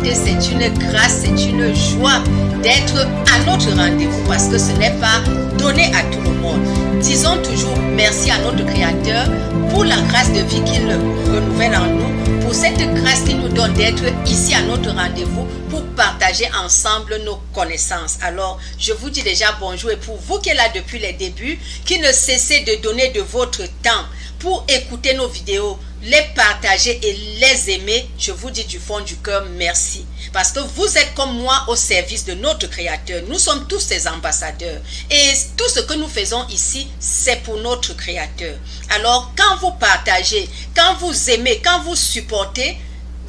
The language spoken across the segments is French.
vérité, c'est une grâce, c'est une joie d'être à notre rendez-vous parce que ce n'est pas donné à tout le monde. Disons toujours merci à notre Créateur pour la grâce de vie qu'il renouvelle en nous, pour cette grâce qu'il nous donne d'être ici à notre rendez-vous pour partager ensemble nos connaissances. Alors, je vous dis déjà bonjour et pour vous qui êtes là depuis les débuts, qui ne cessez de donner de votre temps pour écouter nos vidéos, les partager et les aimer, je vous dis du fond du cœur merci. Parce que vous êtes comme moi au service de notre Créateur. Nous sommes tous ses ambassadeurs. Et tout ce que nous faisons ici, c'est pour notre Créateur. Alors, quand vous partagez, quand vous aimez, quand vous supportez,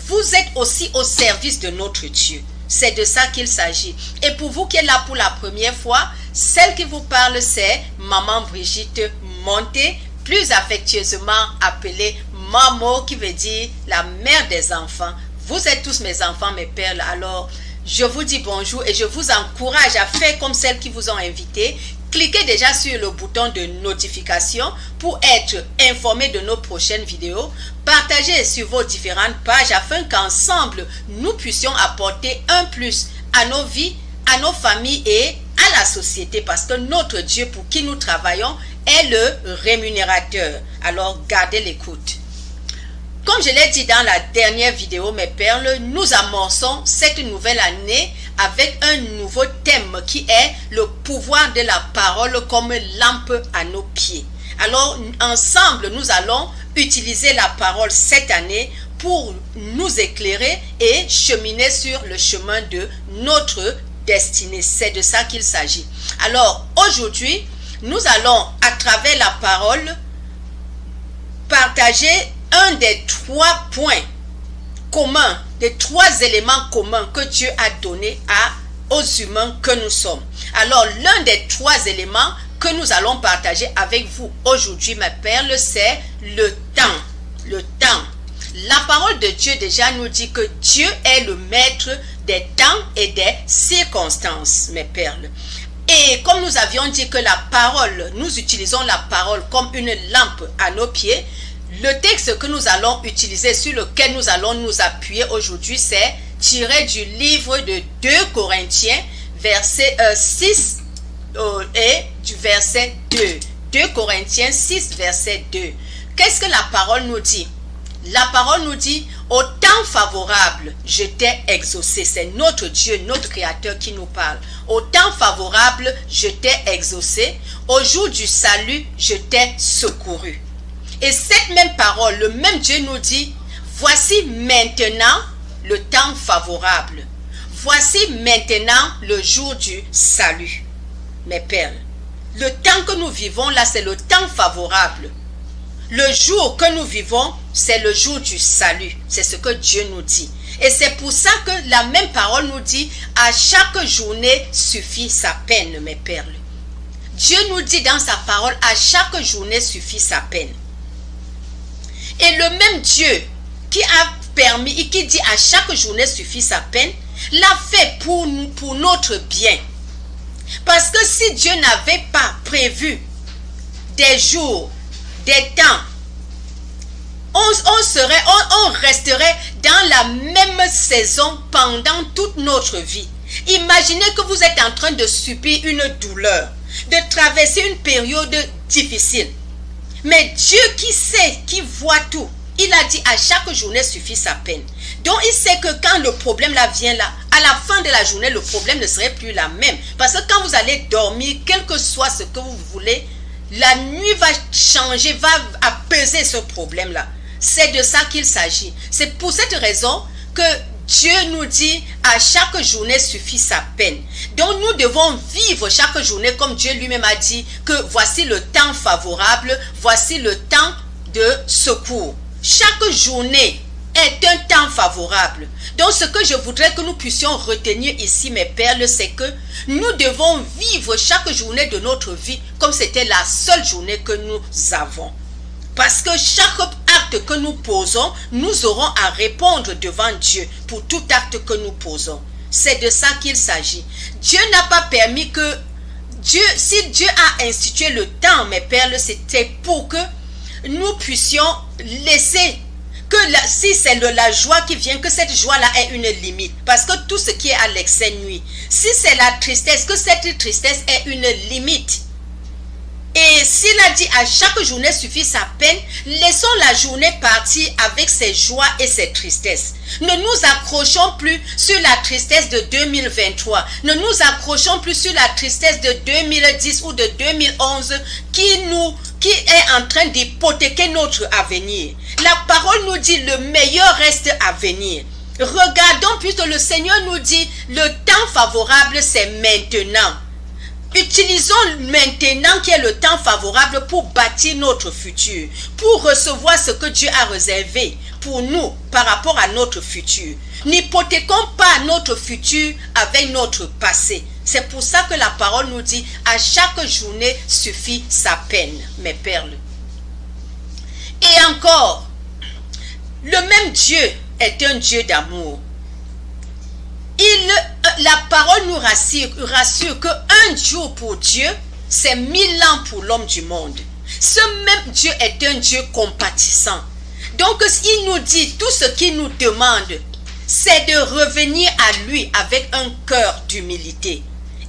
vous êtes aussi au service de notre Dieu. C'est de ça qu'il s'agit. Et pour vous qui êtes là pour la première fois, celle qui vous parle, c'est Maman Brigitte Monté, plus affectueusement appelée Mamo, qui veut dire la mère des enfants. Vous êtes tous mes enfants, mes perles. Alors, je vous dis bonjour et je vous encourage à faire comme celles qui vous ont invité. Cliquez déjà sur le bouton de notification pour être informé de nos prochaines vidéos. Partagez sur vos différentes pages afin qu'ensemble, nous puissions apporter un plus à nos vies, à nos familles et à la société. Parce que notre Dieu pour qui nous travaillons est le rémunérateur. Alors, gardez l'écoute. Comme je l'ai dit dans la dernière vidéo, mes perles, nous amorçons cette nouvelle année avec un nouveau thème qui est le pouvoir de la parole comme lampe à nos pieds. Alors, ensemble, nous allons utiliser la parole cette année pour nous éclairer et cheminer sur le chemin de notre destinée. C'est de ça qu'il s'agit. Alors, aujourd'hui, nous allons, à travers la parole, partager un des 3 points communs, des 3 éléments communs que Dieu a donné aux humains que nous sommes. Alors, l'un des 3 éléments que nous allons partager avec vous aujourd'hui, mes perles, c'est le temps. Le temps. La parole de Dieu déjà nous dit que Dieu est le maître des temps et des circonstances, mes perles. Et comme nous avions dit que la parole, nous utilisons la parole comme une lampe à nos pieds, le texte que nous allons utiliser, sur lequel nous allons nous appuyer aujourd'hui, c'est tiré du livre de 2 Corinthiens, verset 6 et du verset 2. 2 Corinthiens 6, verset 2. Qu'est-ce que la parole nous dit? La parole nous dit, au temps favorable, je t'ai exaucé. C'est notre Dieu, notre Créateur qui nous parle. Au temps favorable, je t'ai exaucé. Au jour du salut, je t'ai secouru. Et cette même parole, le même Dieu nous dit, voici maintenant le temps favorable. Voici maintenant le jour du salut. Mes perles, le temps que nous vivons là, c'est le temps favorable. Le jour que nous vivons, c'est le jour du salut. C'est ce que Dieu nous dit. Et c'est pour ça que la même parole nous dit, à chaque journée suffit sa peine, mes perles. Dieu nous dit dans sa parole, à chaque journée suffit sa peine. Et le même Dieu qui a permis et qui dit à chaque journée suffit sa peine, l'a fait pour notre bien. Parce que si Dieu n'avait pas prévu des jours, des temps, on resterait dans la même saison pendant toute notre vie. Imaginez que vous êtes en train de subir une douleur, de traverser une période difficile. Mais Dieu qui sait, qui voit tout, il a dit à chaque journée suffit sa peine. Donc il sait que quand le problème là vient là, à la fin de la journée, le problème ne serait plus la même. Parce que quand vous allez dormir, quel que soit ce que vous voulez, la nuit va changer, va apaiser ce problème là. C'est de ça qu'il s'agit. C'est pour cette raison que Dieu nous dit à chaque journée suffit sa peine. Donc nous devons vivre chaque journée comme Dieu lui-même a dit que voici le temps favorable, voici le temps de secours. Chaque journée est un temps favorable. Donc ce que je voudrais que nous puissions retenir ici, mes perles, c'est que nous devons vivre chaque journée de notre vie comme c'était la seule journée que nous avons. Parce que chaque acte que nous posons, nous aurons à répondre devant Dieu pour tout acte que nous posons. C'est de ça qu'il s'agit. Dieu n'a pas permis que si Dieu a institué le temps, mes perles, c'était pour que nous puissions laisser si c'est la joie qui vient, que cette joie-là ait une limite. Parce que tout ce qui est à l'excès nuit. Si c'est la tristesse, que cette tristesse ait une limite. Et s'il a dit à chaque journée suffit sa peine, laissons la journée partir avec ses joies et ses tristesses. Ne nous accrochons plus sur la tristesse de 2023. Ne nous accrochons plus sur la tristesse de 2010 ou de 2011 qui est en train d'hypothéquer notre avenir. La parole nous dit le meilleur reste à venir. Regardons plutôt, le Seigneur nous dit le temps favorable c'est maintenant. Utilisons maintenant qui est le temps favorable pour bâtir notre futur, pour recevoir ce que Dieu a réservé pour nous par rapport à notre futur. N'hypothéquons pas notre futur avec notre passé. C'est pour ça que la parole nous dit à chaque journée suffit sa peine, mes perles. Et encore, le même Dieu est un Dieu d'amour. La parole nous rassure qu'un jour pour Dieu, c'est 1000 ans pour l'homme du monde. Ce même Dieu est un Dieu compatissant. Donc, il nous dit, tout ce qu'il nous demande, c'est de revenir à lui avec un cœur d'humilité.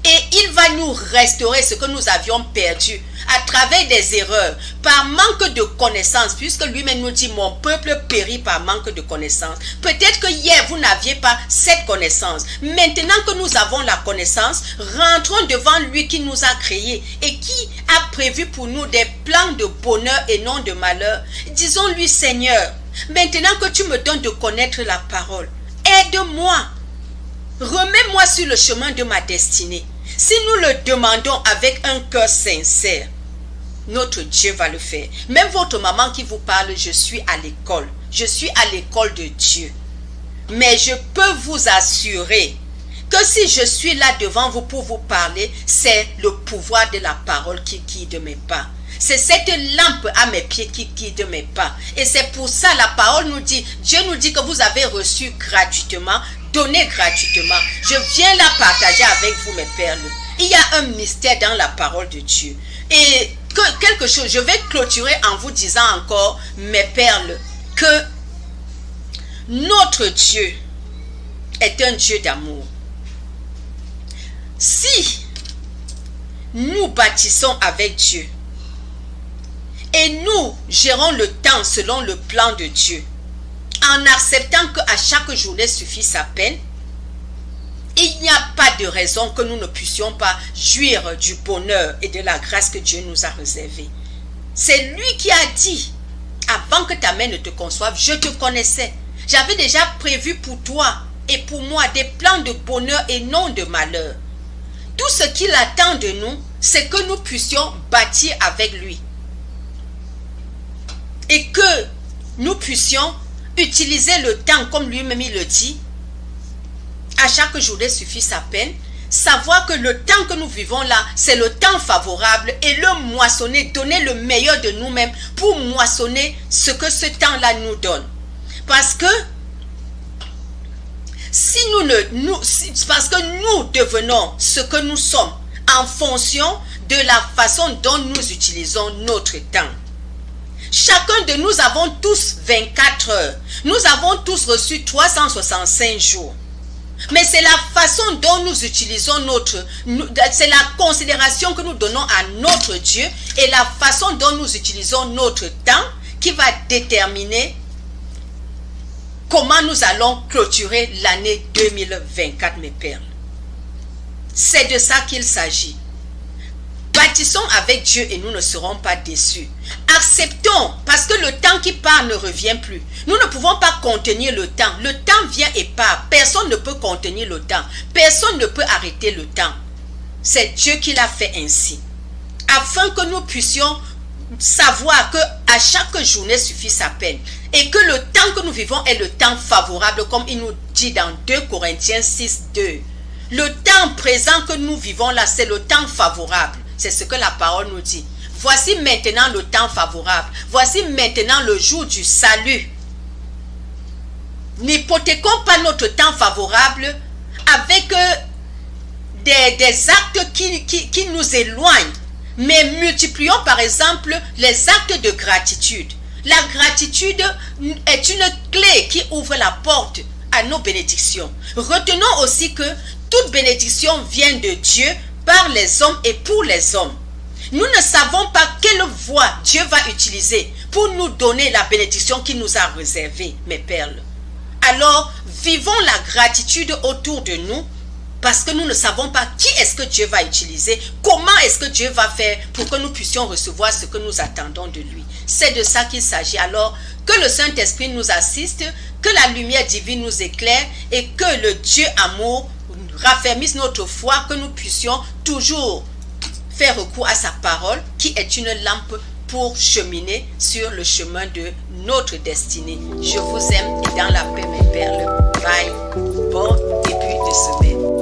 Et il va nous restaurer ce que nous avions perdu à travers des erreurs, par manque de connaissances, puisque lui-même nous dit, mon peuple périt par manque de connaissances. Peut-être que hier, vous n'aviez pas cette connaissance. Maintenant que nous avons la connaissance, rentrons devant lui qui nous a créés et qui a prévu pour nous des plans de bonheur et non de malheur. Disons-lui, Seigneur, maintenant que tu me donnes de connaître la parole, aide-moi. Remets-moi sur le chemin de ma destinée. Si nous le demandons avec un cœur sincère, notre Dieu va le faire. Même votre maman qui vous parle, je suis à l'école. Je suis à l'école de Dieu. Mais je peux vous assurer que si je suis là devant vous pour vous parler, c'est le pouvoir de la parole qui guide mes pas. C'est cette lampe à mes pieds qui guide mes pas. Et c'est pour ça la parole nous dit, Dieu nous dit que vous avez reçu gratuitement, donné gratuitement. Je viens là partager avec vous mes perles. Il y a un mystère dans la parole de Dieu. Et quelque chose, je vais clôturer en vous disant encore, mes perles, que notre Dieu est un Dieu d'amour. Si nous bâtissons avec Dieu et nous gérons le temps selon le plan de Dieu, en acceptant qu'à chaque journée suffit sa peine, il n'y a pas de raison que nous ne puissions pas jouir du bonheur et de la grâce que Dieu nous a réservée. C'est lui qui a dit, avant que ta mère ne te conçoive, je te connaissais. J'avais déjà prévu pour toi et pour moi des plans de bonheur et non de malheur. Tout ce qu'il attend de nous, c'est que nous puissions bâtir avec lui. Et que nous puissions utiliser le temps comme lui-même il le dit. À chaque journée suffit sa peine. Savoir que le temps que nous vivons là, c'est le temps favorable et le moissonner, donner le meilleur de nous-mêmes pour moissonner ce que ce temps-là nous donne. Parce que parce que nous devenons ce que nous sommes en fonction de la façon dont nous utilisons notre temps. Chacun de nous avons tous 24 heures. Nous avons tous reçu 365 jours. Mais c'est la façon dont nous utilisons c'est la considération que nous donnons à notre Dieu et la façon dont nous utilisons notre temps qui va déterminer comment nous allons clôturer l'année 2024, mes perles. C'est de ça qu'il s'agit. Bâtissons avec Dieu et nous ne serons pas déçus. Acceptons, parce que le temps qui part ne revient plus. Nous ne pouvons pas contenir le temps. Le temps vient et part. Personne ne peut contenir le temps. Personne ne peut arrêter le temps. C'est Dieu qui l'a fait ainsi. Afin que nous puissions savoir que à chaque journée suffit sa peine. Et que le temps que nous vivons est le temps favorable, comme il nous dit dans 2 Corinthiens 6, 2. Le temps présent que nous vivons là, c'est le temps favorable. C'est ce que la parole nous dit. Voici maintenant le temps favorable. Voici maintenant le jour du salut. N'hypothéquons pas notre temps favorable avec des actes qui nous éloignent. Mais multiplions par exemple les actes de gratitude. La gratitude est une clé qui ouvre la porte à nos bénédictions. Retenons aussi que toute bénédiction vient de Dieu par les hommes et pour les hommes. Nous ne savons pas quelle voie Dieu va utiliser pour nous donner la bénédiction qu'il nous a réservée, mes perles. Alors, vivons la gratitude autour de nous parce que nous ne savons pas qui est-ce que Dieu va utiliser, comment est-ce que Dieu va faire pour que nous puissions recevoir ce que nous attendons de lui. C'est de ça qu'il s'agit. Alors, que le Saint-Esprit nous assiste, que la lumière divine nous éclaire et que le Dieu amour raffermisse notre foi, que nous puissions toujours faire recours à sa parole qui est une lampe pour cheminer sur le chemin de notre destinée. Je vous aime et dans la paix, mes perles. Bye. Bon début de semaine.